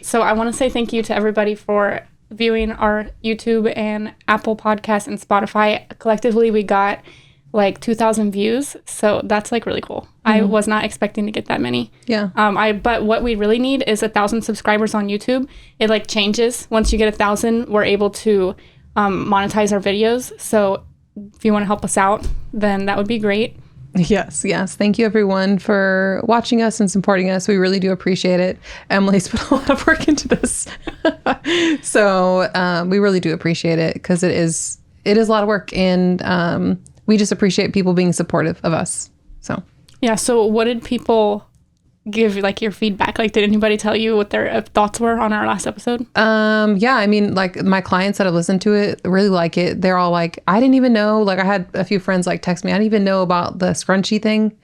So I want to say thank you to everybody for viewing our YouTube and Apple Podcasts and Spotify. Collectively, we got like 2,000 views. So that's like really cool. I was not expecting to get that many. Yeah. But what we really need is 1,000 subscribers on YouTube. It like changes. Once you get 1,000, we're able to monetize our videos. So if you want to help us out, then that would be great. Yes. Thank you, everyone, for watching us and supporting us. We really do appreciate it. Emily's put a lot of work into this. So we really do appreciate it because it is a lot of work. And we just appreciate people being supportive of us. So. Yeah. So what did people give like your feedback? Like, did anybody tell you what their thoughts were on our last episode? Yeah, I mean, like my clients that have listened to it really like it. They're all like, I didn't even know, like I had a few friends like text me, I didn't even know about the scrunchy thing.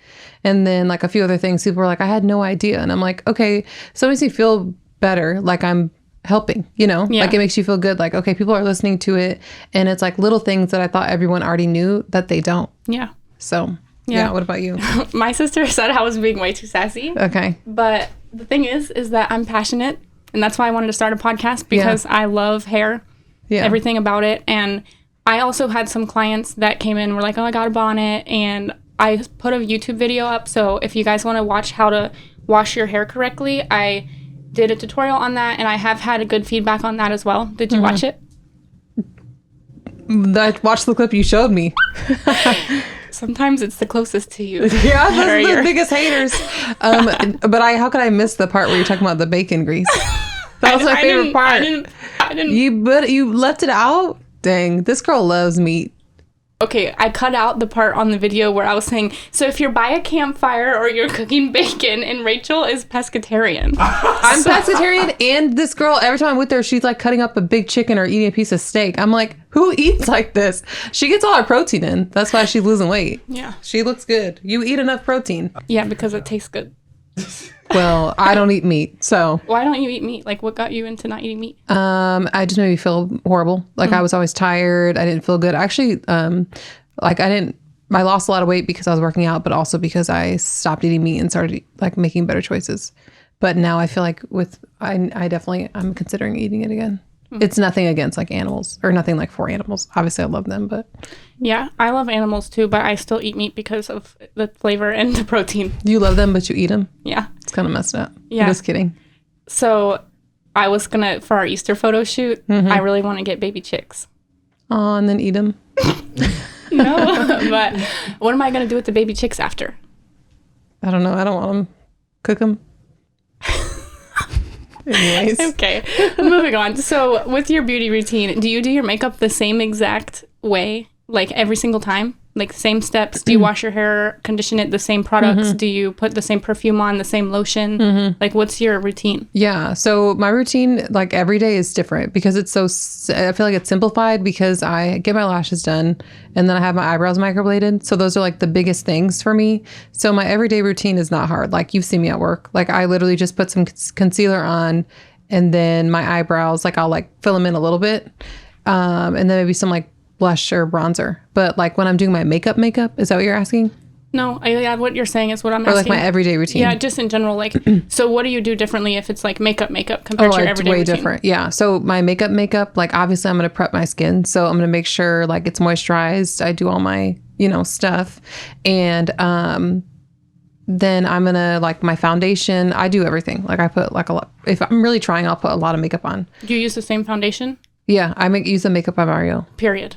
And then like a few other things, people were like, I had no idea. And I'm like, okay, so it makes me feel better. Like I'm helping, you know, like it makes you feel good. Like, okay, people are listening to it. And it's like little things that I thought everyone already knew that they don't. Yeah. So yeah. What about you? My sister said I was being way too sassy. Okay. But the thing is that I'm passionate. And that's why I wanted to start a podcast because I love hair, everything about it. And I also had some clients that came in and were like, oh, I got a bonnet. And I put a YouTube video up. So if you guys want to watch how to wash your hair correctly, I did a tutorial on that. And I have had a good feedback on that as well. Did you watch it? I watched the clip you showed me. Sometimes it's the closest to you. Yeah, those are the biggest haters. But how could I miss the part where you're talking about the bacon grease? That was my favorite part. I didn't. But you left it out? Dang, this girl loves meat. Okay, I cut out the part on the video where I was saying, so if you're by a campfire or you're cooking bacon, and Rachel is pescatarian. I'm pescatarian, and this girl, every time I'm with her, she's like cutting up a big chicken or eating a piece of steak. I'm like, who eats like this? She gets all her protein in. That's why she's losing weight. Yeah. She looks good. You eat enough protein. Yeah, because it tastes good. Well, I don't eat meat, so. Why don't you eat meat? Like, what got you into not eating meat? I just made me feel horrible. Like, I was always tired. I didn't feel good. Actually, I lost a lot of weight because I was working out, but also because I stopped eating meat and started, like, making better choices. But now I feel like I'm considering eating it again. It's nothing against, like, animals, or nothing, like, for animals. Obviously, I love them, but. Yeah, I love animals, too, but I still eat meat because of the flavor and the protein. You love them, but you eat them? Yeah. It's kind of messed up. Yeah. I'm just kidding. So, I was for our Easter photo shoot, I really want to get baby chicks. Oh, and then eat them? No, but what am I going to do with the baby chicks after? I don't know. I don't want them. Cook them. Anyways. Okay, moving on. So with your beauty routine, do you do your makeup the same exact way, like every single time? Like same steps? Do you wash your hair, condition it, the same products? Do you put the same perfume on, the same lotion? Like what's your routine? Yeah, so my routine, like every day is different because it's I feel like it's simplified because I get my lashes done and then I have my eyebrows microbladed. So those are like the biggest things for me. So my everyday routine is not hard. Like you've seen me at work. Like I literally just put some concealer on and then my eyebrows, like I'll like fill them in a little bit. And then maybe some like blush or bronzer. But like when I'm doing my makeup, is that what you're asking? No, what you're saying is what I'm asking. Or like my everyday routine. Yeah, just in general. Like, so what do you do differently if it's like makeup compared to your everyday way routine? Different. Yeah. So my makeup, like obviously I'm going to prep my skin. So I'm going to make sure like it's moisturized. I do all my, stuff. And then I'm going to like my foundation. I do everything. Like I put like a lot. If I'm really trying, I'll put a lot of makeup on. Do you use the same foundation? Yeah. use the Makeup by Mario. Period.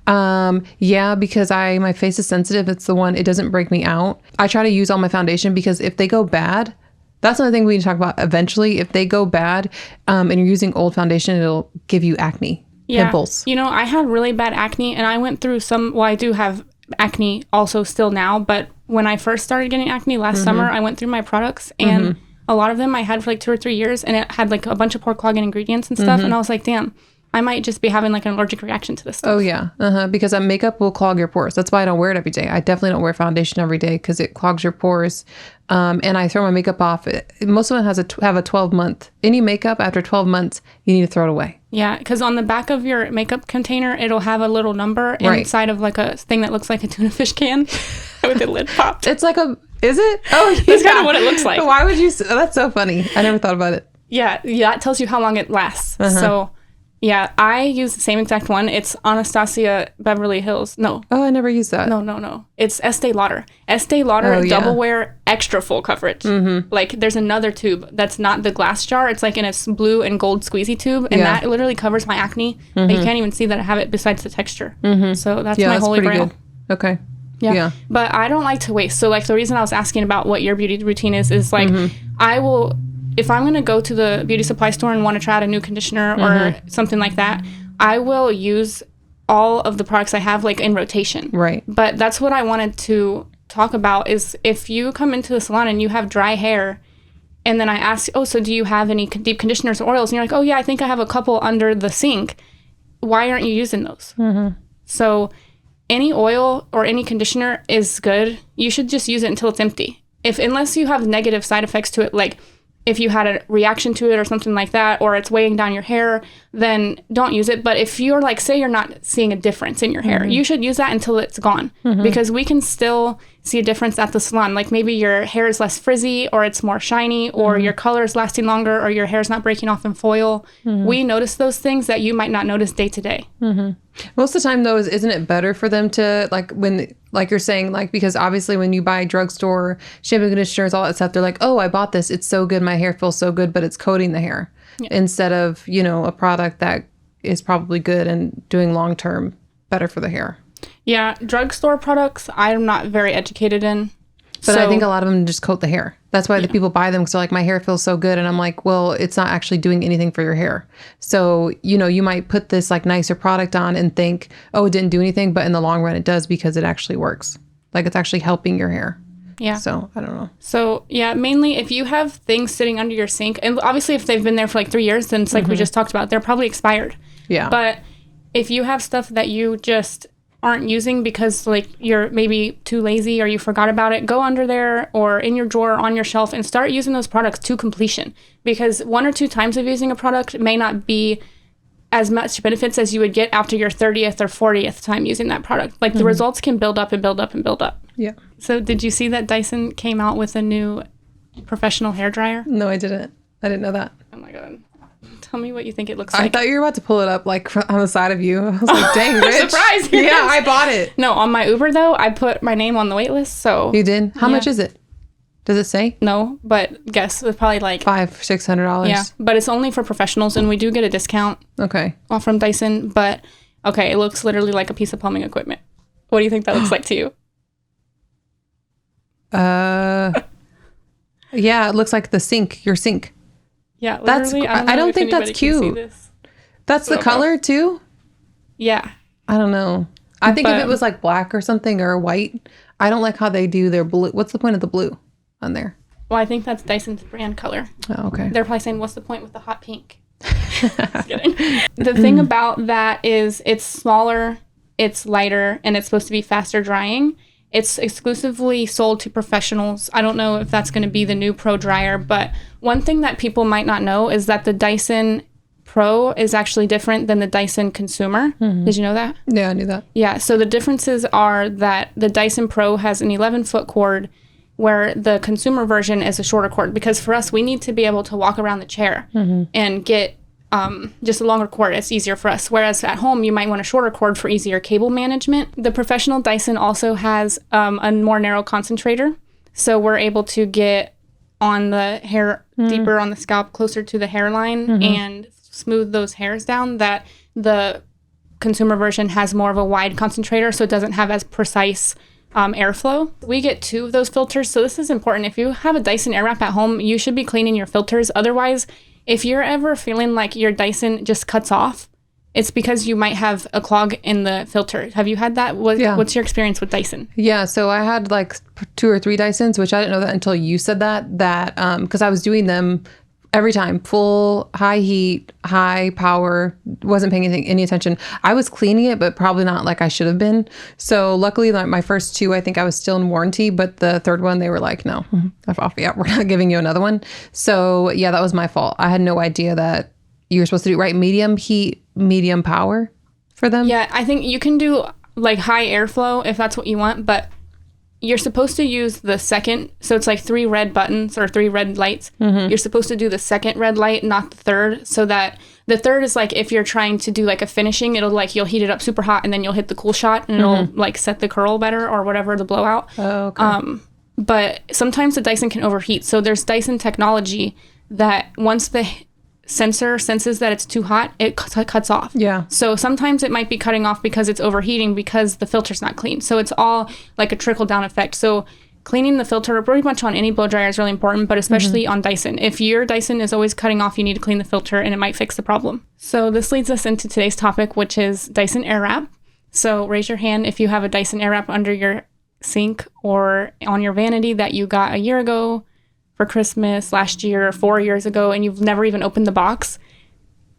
Yeah, because my face is sensitive. It's the one, it doesn't break me out. I try to use all my foundation because if they go bad, that's another thing we need to talk about eventually. If they go bad, and you're using old foundation, it'll give you acne, pimples. I had really bad acne and I went through I do have acne also still now, but when I first started getting acne last summer, I went through my products and a lot of them I had for like 2 or 3 years and it had like a bunch of pore clogging ingredients and stuff. And I was like, damn, I might just be having like an allergic reaction to this stuff. Oh, yeah. Because makeup will clog your pores. That's why I don't wear it every day. I definitely don't wear foundation every day because it clogs your pores. And I throw my makeup off. Most of them have a 12-month. Any makeup after 12 months, you need to throw it away. Yeah, because on the back of your makeup container, it'll have a little number inside of like a thing that looks like a tuna fish can with the lid popped. It's like is it? Oh, yeah. That's kind of what it looks like. Why would you? That's so funny. I never thought about it. Yeah, that tells you how long it lasts. So, yeah, I use the same exact one. It's Anastasia Beverly Hills. No. Oh, I never used that. No. It's Estee Lauder. Estee Lauder Double Wear Extra Full Coverage. Like, there's another tube that's not the glass jar. It's like in a blue and gold squeezy tube, and that literally covers my acne. But you can't even see that I have it besides the texture. So that's my holy grail. Good. Okay. Yeah. But I don't like to waste. So, like, the reason I was asking about what your beauty routine is like, I will... If I'm going to go to the beauty supply store and want to try out a new conditioner or something like that, I will use all of the products I have, like, in rotation. Right. But that's what I wanted to talk about is if you come into the salon and you have dry hair, and then I ask, oh, so do you have any deep conditioners or oils? And you're like, oh, yeah, I think I have a couple under the sink. Why aren't you using those? So any oil or any conditioner is good. You should just use it until it's empty. Unless you have negative side effects to it, like... If you had a reaction to it or something like that, or it's weighing down your hair, then don't use it. But if you're like, say you're not seeing a difference in your hair, you should use that until it's gone. Because we can still see a difference at the salon. Like maybe your hair is less frizzy, or it's more shiny, or your color is lasting longer, or your hair's not breaking off in foil. We notice those things that you might not notice day to day. Most of the time, though, isn't it better for them to, like, when, like you're saying, like, because obviously when you buy drugstore shampoo, conditioners, all that stuff, they're like, oh, I bought this. It's so good. My hair feels so good, but it's coating the hair instead of, you know, a product that is probably good and doing long term better for the hair. Yeah. Drugstore products, I'm not very educated in. But I think a lot of them just coat the hair. That's why the people buy them. So like, my hair feels so good. And I'm like, well, it's not actually doing anything for your hair. So, you know, you might put this like nicer product on and think, oh, it didn't do anything. But in the long run, it does because it actually works. Like it's actually helping your hair. Yeah. So I don't know. So yeah, mainly if you have things sitting under your sink, and obviously if they've been there for like 3 years, then it's like we just talked about, they're probably expired. Yeah. But if you have stuff that you just aren't using because like you're maybe too lazy or you forgot about it, go under there or in your drawer on your shelf and start using those products to completion, because 1 or 2 times of using a product may not be as much benefits as you would get after your 30th or 40th time using that product. Like the results can build up and build up and build up. Yeah. So did you see that Dyson came out with a new professional hair dryer? No, I didn't. I didn't know that. Oh my God. Tell me what you think it looks like. I thought you were about to pull it up like on the side of you. I was like, dang, Rich. Surprise! Yeah, I bought it. No, on my Uber though, I put my name on the wait list. So you did? How much is it? Does it say? No, but guess it's probably like $500-$600. Yeah, but it's only for professionals, and we do get a discount. Okay. Off from Dyson, but okay, it looks literally like a piece of plumbing equipment. What do you think that looks like to you? Yeah, it looks like the sink. Your sink. Yeah, literally. I don't think that's cute. That's the color too? Yeah. I don't know. I think if it was like black or something or white, I don't like how they do their blue. What's the point of the blue on there? Well, I think that's Dyson's brand color. Oh, okay. They're probably saying, what's the point with the hot pink? Just kidding. The thing about that is it's smaller, it's lighter, and it's supposed to be faster drying. It's exclusively sold to professionals. I don't know if that's going to be the new Pro dryer, but one thing that people might not know is that the Dyson Pro is actually different than the Dyson Consumer. Did you know that? Yeah, I knew that. Yeah, so the differences are that the Dyson Pro has an 11-foot cord, where the consumer version is a shorter cord, because for us, we need to be able to walk around the chair and get just a longer cord. It's easier for us. Whereas at home, you might want a shorter cord for easier cable management. The professional Dyson also has a more narrow concentrator. So we're able to get on the hair deeper on the scalp, closer to the hairline, and smooth those hairs down. That the consumer version has more of a wide concentrator, so it doesn't have as precise airflow. We get 2 of those filters. So this is important. If you have a Dyson Airwrap at home, you should be cleaning your filters. Otherwise, if you're ever feeling like your Dyson just cuts off, it's because you might have a clog in the filter. Have you had that? What's your experience with Dyson? Yeah, so I had like 2 or 3 Dysons, which I didn't know that until you said that because I was doing them every time, full, high heat, high power, wasn't paying any attention. I was cleaning it, but probably not like I should have been. So luckily, like my first 2, I think I was still in warranty, but the 3rd one, they were like, no, off. Yeah, we're not giving you another one. So yeah, that was my fault. I had no idea that you were supposed to do medium heat, medium power for them. Yeah, I think you can do like high airflow if that's what you want, but you're supposed to use the second, so it's like 3 red buttons or 3 red lights. You're supposed to do the second red light, not the third, so that the third is like if you're trying to do like a finishing, it'll like you'll heat it up super hot and then you'll hit the cool shot and it'll like set the curl better or whatever, the blowout. Oh, okay. But sometimes the Dyson can overheat. So there's Dyson technology that once the sensor senses that it's too hot, it cuts off. Yeah. So sometimes it might be cutting off because it's overheating because the filter's not clean. So it's all like a trickle down effect. So cleaning the filter pretty much on any blow dryer is really important, but especially on Dyson. If your Dyson is always cutting off, you need to clean the filter and it might fix the problem. So this leads us into today's topic, which is Dyson Airwrap. So raise your hand if you have a Dyson Airwrap under your sink or on your vanity that you got a year ago for Christmas, last year, or 4 years ago, and you've never even opened the box.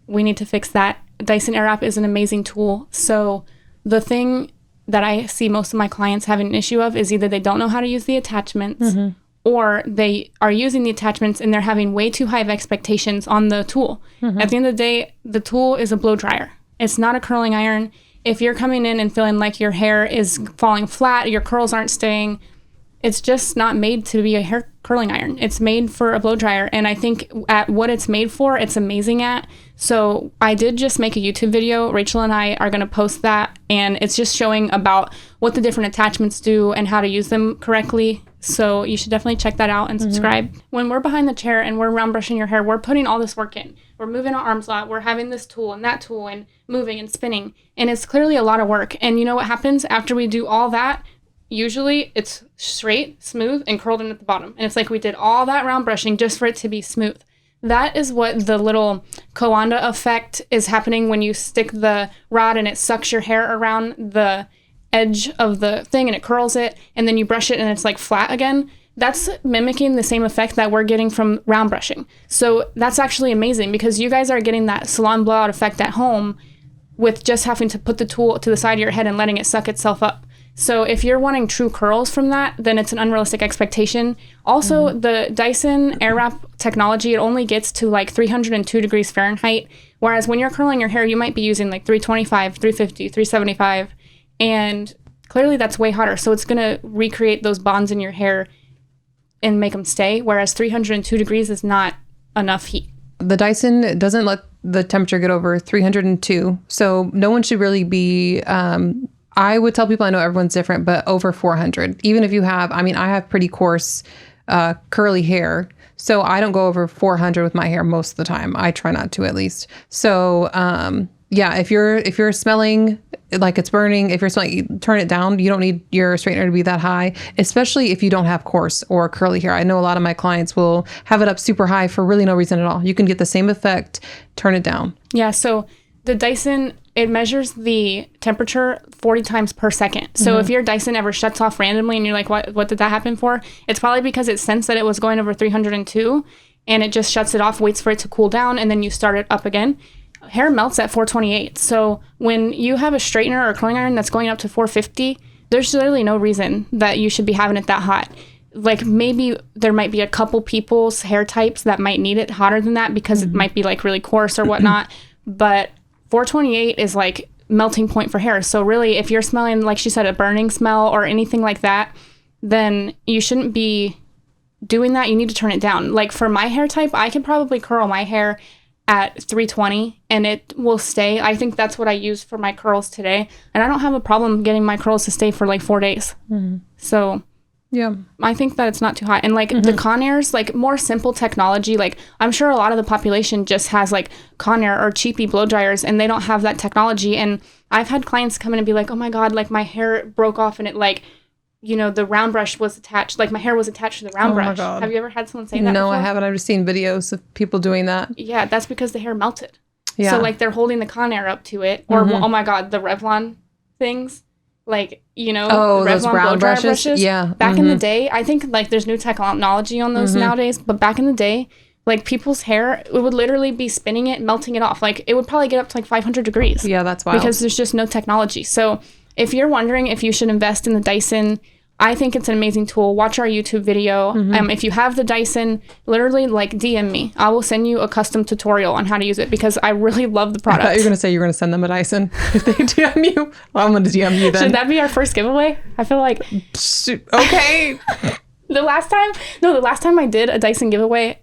We need to fix that. Dyson Airwrap is an amazing tool. So the thing that I see most of my clients having an issue of is either they don't know how to use the attachments or they are using the attachments and they're having way too high of expectations on the tool. At the end of the day, the tool is a blow dryer. It's not a curling iron. If you're coming in and feeling like your hair is falling flat, your curls aren't staying, it's just not made to be a hair curling iron. It's made for a blow dryer. And I think at what it's made for, it's amazing at. So I did just make a YouTube video. Rachel and I are going to post that. And it's just showing about what the different attachments do and how to use them correctly. So you should definitely check that out and subscribe. When we're behind the chair and we're round brushing your hair, we're putting all this work in. We're moving our arms a lot. We're having this tool and that tool and moving and spinning. And it's clearly a lot of work. And you know what happens after we do all that? Usually it's straight, smooth, and curled in at the bottom. And it's like we did all that round brushing just for it to be smooth. That is what the little Coanda effect is happening when you stick the rod and it sucks your hair around the edge of the thing and it curls it, and then you brush it and it's like flat again. That's mimicking the same effect that we're getting from round brushing. So that's actually amazing because you guys are getting that salon blowout effect at home with just having to put the tool to the side of your head and letting it suck itself up. So if you're wanting true curls from that, then it's an unrealistic expectation. Also, the Dyson Airwrap technology, it only gets to like 302 degrees Fahrenheit, whereas when you're curling your hair, you might be using like 325, 350, 375, and clearly that's way hotter. So it's going to recreate those bonds in your hair and make them stay, whereas 302 degrees is not enough heat. The Dyson doesn't let the temperature get over 302, so no one should really be... I would tell people, I know everyone's different, but over 400. Even if you have, I have pretty coarse, curly hair. So I don't go over 400 with my hair most of the time. I try not to, at least. So, yeah, if you're smelling like it's burning, if you're smelling, turn it down. You don't need your straightener to be that high, especially if you don't have coarse or curly hair. I know a lot of my clients will have it up super high for really no reason at all. You can get the same effect, turn it down. Yeah, so the Dyson, it measures the temperature 40 times per second. So if your Dyson ever shuts off randomly and you're like, what did that happen for? It's probably because it sensed that it was going over 302 and it just shuts it off, waits for it to cool down, and then you start it up again. Hair melts at 428. So when you have a straightener or a curling iron that's going up to 450, there's literally no reason that you should be having it that hot. Like maybe there might be a couple people's hair types that might need it hotter than that because it might be like really coarse or whatnot. But 428 is like melting point for hair. So really, if you're smelling, like she said, a burning smell or anything like that, then you shouldn't be doing that. You need to turn it down. Like for my hair type, I could probably curl my hair at 320 and it will stay. I think that's what I use for my curls today. And I don't have a problem getting my curls to stay for like 4 days. So yeah, I think that it's not too hot. And like the Conairs, like more simple technology, like I'm sure a lot of the population just has like Conair or cheapy blow dryers and they don't have that technology. And I've had clients come in and be like, oh my God, like my hair broke off and it like, you know, the round brush was attached, like my hair was attached to the round brush. Have you ever had someone say that No, before? I haven't. I've just seen videos of people doing that. Yeah, that's because the hair melted. Yeah. So like they're holding the Conair up to it. Or, oh my God, the Revlon things. Like, you know, those brown brushes. Yeah. Back in the day, I think like there's new technology on those nowadays, but back in the day, like people's hair, it would literally be spinning it, melting it off. Like it would probably get up to like 500 degrees. Yeah, that's wild. Because there's just no technology. So if you're wondering if you should invest in the Dyson, I think it's an amazing tool. Watch our YouTube video. If you have the Dyson, literally like DM me. I will send you a custom tutorial on how to use it because I really love the product. I thought you were going to say you're going to send them a Dyson if they DM you. Well, I'm going to DM you then. Should that be our first giveaway? I feel like... Okay. The last time I did a Dyson giveaway,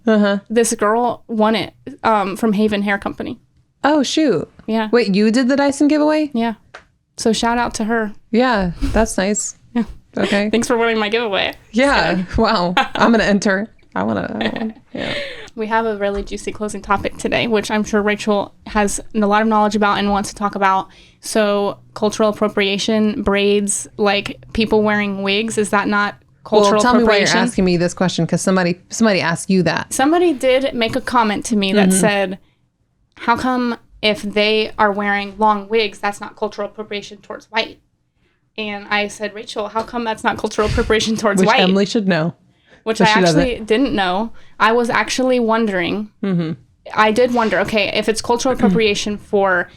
this girl won it from Haven Hair Company. Oh, shoot. Yeah. Wait, you did the Dyson giveaway? Yeah. So shout out to her. Yeah, that's nice. Yeah. Okay. Thanks for winning my giveaway. Yeah. Wow. I'm going to enter. I want to. Yeah. We have a really juicy closing topic today, which I'm sure Rachel has a lot of knowledge about and wants to talk about. So cultural appropriation, braids, like people wearing wigs, is that not cultural appropriation? Well, tell me why you're asking me this question, because somebody asked you that. Somebody did make a comment to me that said, how come if they are wearing long wigs, that's not cultural appropriation towards white? And I said, Rachel, how come that's not cultural appropriation towards white? Which Emily should know. Which I actually didn't know. I was actually wondering. I did wonder, okay, if it's cultural appropriation for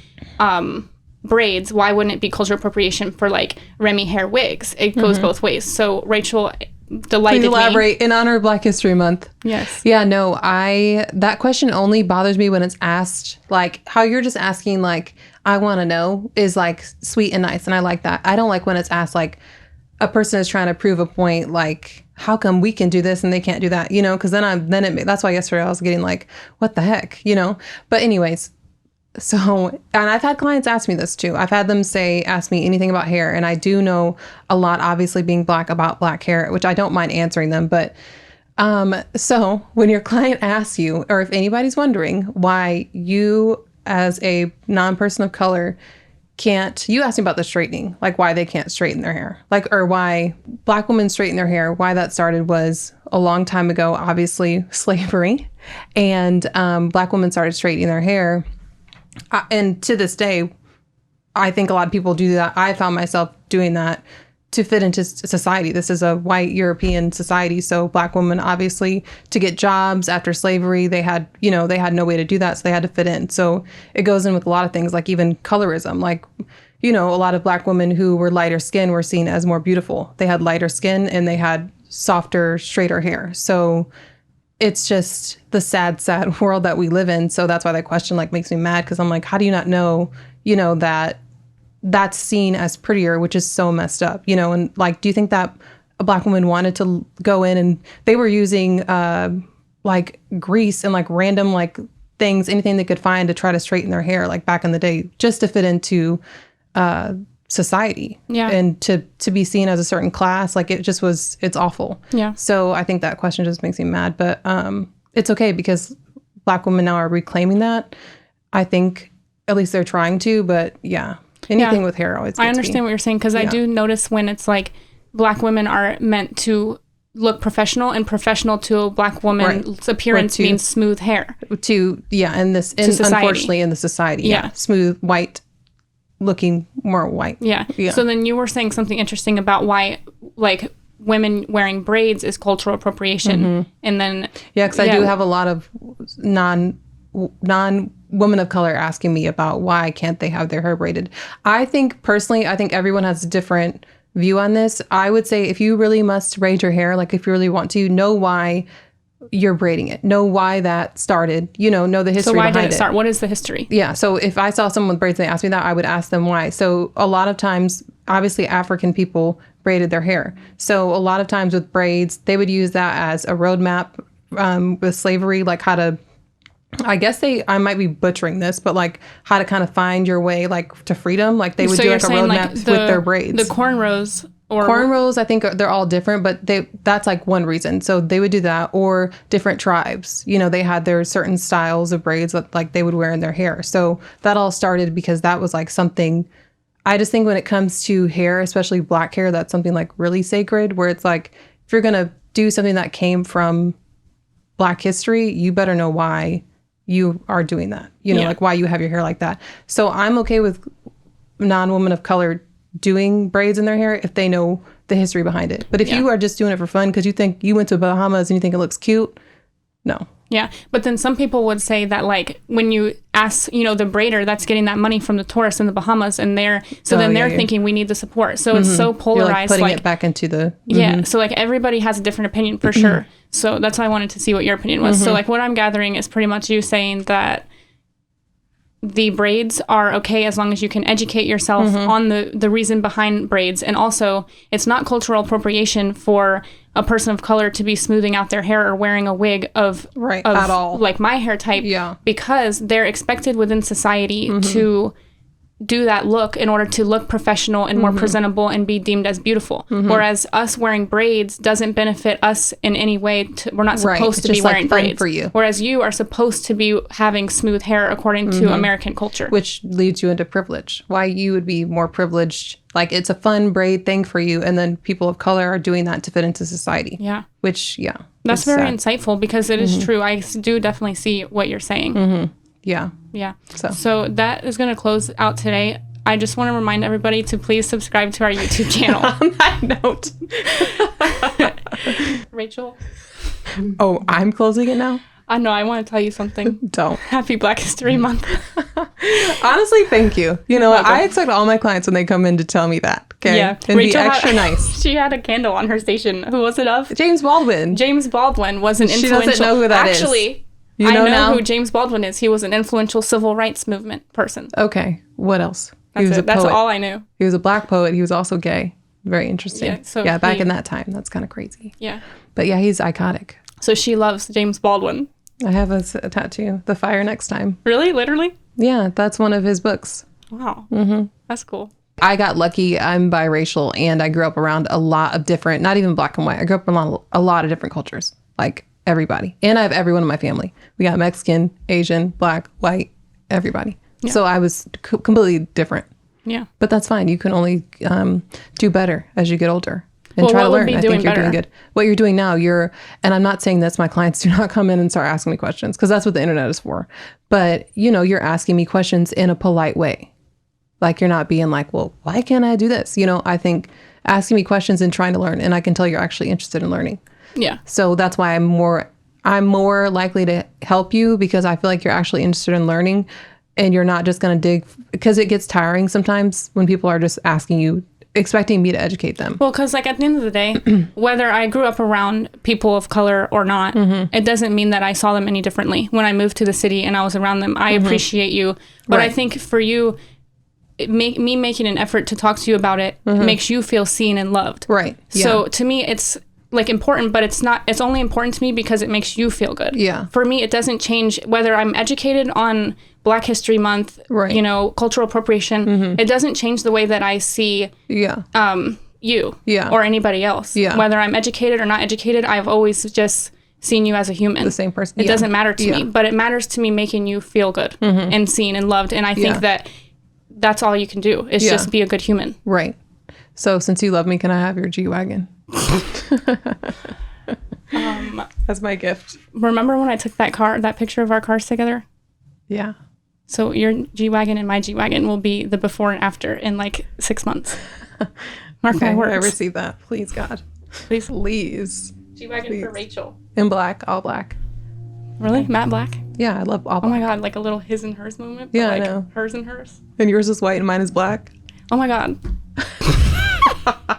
braids, why wouldn't it be cultural appropriation for like Remy hair wigs? It goes both ways. So Rachel delighted Please elaborate me. In honor of Black History Month. Yes. Yeah, no, that question only bothers me when it's asked, like how you're just asking, like, I want to know, is like sweet and nice. And I like that. I don't like when it's asked like a person is trying to prove a point, like, how come we can do this and they can't do that? You know, because that's why yesterday I was getting like, what the heck, you know? But anyways, so, and I've had clients ask me this too. I've had them ask me anything about hair. And I do know a lot, obviously being Black, about Black hair, which I don't mind answering them. But so when your client asks you, or if anybody's wondering why you as a non-person of color you asked me about the straightening, like why they can't straighten their hair, like, or why Black women straighten their hair. Why that started was a long time ago, obviously slavery, and Black women started straightening their hair. And to this day, I think a lot of people do that. I found myself doing that to fit into society. This is a white European society. So Black women, obviously, to get jobs after slavery, they had no way to do that. So they had to fit in. So it goes in with a lot of things, like even colorism. Like, a lot of Black women who were lighter skin were seen as more beautiful. They had lighter skin and they had softer, straighter hair. So it's just the sad, sad world that we live in. So that's why that question like makes me mad, because I'm like, how do you not know, that that's seen as prettier, which is so messed up, and like, do you think that a Black woman wanted to go in and they were using like grease and like random like things, anything they could find to try to straighten their hair, like back in the day, just to fit into society, and to be seen as a certain class? Like it's awful. Yeah. So I think that question just makes me mad, but it's okay, because Black women now are reclaiming that. I think at least they're trying to, but yeah. Anything with hair always gets I understand what you're saying, because I do notice when it's like Black women are meant to look professional, and professional to a Black woman's appearance means smooth hair. Unfortunately in the society. Yeah. Smooth, white, looking more white. Yeah. So then you were saying something interesting about why like women wearing braids is cultural appropriation. And then... Yeah, because I do have a lot of non women of color asking me about why can't they have their hair braided. I think everyone has a different view on this. I would say if you really must braid your hair, like if you really want to, know why you're braiding it. Know why that started, know the history behind it. So why did it start? What is the history? Yeah. So if I saw someone with braids and they asked me that, I would ask them why. So a lot of times, obviously African people braided their hair. So a lot of times with braids, they would use that as a roadmap with slavery, like how to... I might be butchering this, but like how to kind of find your way like to freedom. Like they would do like a roadmap with their braids. The cornrows I think they're all different, but that's like one reason. So they would do that, or different tribes. They had their certain styles of braids that like they would wear in their hair. So that all started because that was like something. I just think when it comes to hair, especially Black hair, that's something like really sacred, where it's like if you're gonna do something that came from Black history, you better know why you are doing that, like why you have your hair like that. So I'm okay with non-women of color doing braids in their hair if they know the history behind it. But if you are just doing it for fun because you think you went to Bahamas and you think it looks cute, no. Yeah. But then some people would say that, like, when you ask, you know, the braider that's getting that money from the tourists in the Bahamas, and they're thinking we need the support. So it's so polarized. You're, like, putting it back into the... Yeah. So, like, everybody has a different opinion for sure. So that's why I wanted to see what your opinion was. So, like, what I'm gathering is pretty much you saying that the braids are okay as long as you can educate yourself on the reason behind braids. And also, it's not cultural appropriation for a person of color to be smoothing out their hair or wearing a wig of at all, like my hair type, because they're expected within society to do that look in order to look professional and more presentable and be deemed as beautiful. Whereas us wearing braids doesn't benefit us in any way. We're not supposed to be wearing braids. For you. Whereas you are supposed to be having smooth hair according to American culture. Which leads you into privilege. Why you would be more privileged. Like, it's a fun braid thing for you, and then people of color are doing that to fit into society. Yeah. Which, that's very insightful, because it is true. I do definitely see what you're saying. Yeah. Yeah. So that is going to close out today. I just want to remind everybody to please subscribe to our YouTube channel. On that note. Rachel? Oh, I'm closing it now? I know. I want to tell you something. Don't. Happy Black History Month. Honestly, thank you. You know what? I expect all my clients when they come in to tell me that. Okay? Yeah. And Rachel be extra nice. She had a candle on her station. Who was it of? James Baldwin. James Baldwin was an influential... She doesn't know who that is. Actually... I know who James Baldwin is. He was an influential civil rights movement person. Okay. What else? That's it. That's all I knew. He was a black poet. He was also gay. Very interesting. Yeah, back in that time. That's kind of crazy. Yeah. But yeah, he's iconic. So she loves James Baldwin. I have a tattoo. The Fire Next Time. Really? Literally? Yeah, that's one of his books. Wow. That's cool. I got lucky. I'm biracial, and I grew up around a lot of different, not even black and white. I grew up around a lot of different cultures. Like, everybody. And I have everyone in my family. We got Mexican, Asian, black, white, everybody. Yeah. So I was completely different. Yeah. But that's fine. You can only do better as you get older and try to learn. I think you're doing good. What you're doing now, and I'm not saying that's my clients do not come in and start asking me questions, because that's what the internet is for. But, you know, you're asking me questions in a polite way. Like, you're not being like, well, why can't I do this? You know, I think asking me questions and trying to learn, and I can tell you're actually interested in learning. Yeah. So that's why I'm more likely to help you, because I feel like you're actually interested in learning, and you're not just going to dig, because it gets tiring sometimes when people are just asking you, expecting me to educate them. Well, because, like, at the end of the day, whether I grew up around people of color or not, it doesn't mean that I saw them any differently. When I moved to the city and I was around them, I appreciate you. But I think for you, me making an effort to talk to you about it makes you feel seen and loved. Right. Yeah. So to me, it's like important, but it's only important to me because it makes you feel good. Yeah. For me, it doesn't change whether I'm educated on Black History Month, you know, cultural appropriation. It doesn't change the way that I see you or anybody else. Yeah. Whether I'm educated or not educated, I've always just seen you as a human. The same person. It doesn't matter to me, but it matters to me making you feel good and seen and loved. And I think that that's all you can do is just be a good human. Right. So since you love me, can I have your G-Wagon? That's my gift. Remember when I took that picture of our cars together? Yeah. So your G-Wagon and my G-Wagon will be the before and after in like 6 months. Mark my words. I receive that. Please, God. Please. Please. G-Wagon for Rachel. In black. All black. Really? Matte black? Yeah, I love all black. Oh my God, like a little his and hers moment. Yeah, like I know. Hers and hers. And yours is white and mine is black. Oh my God.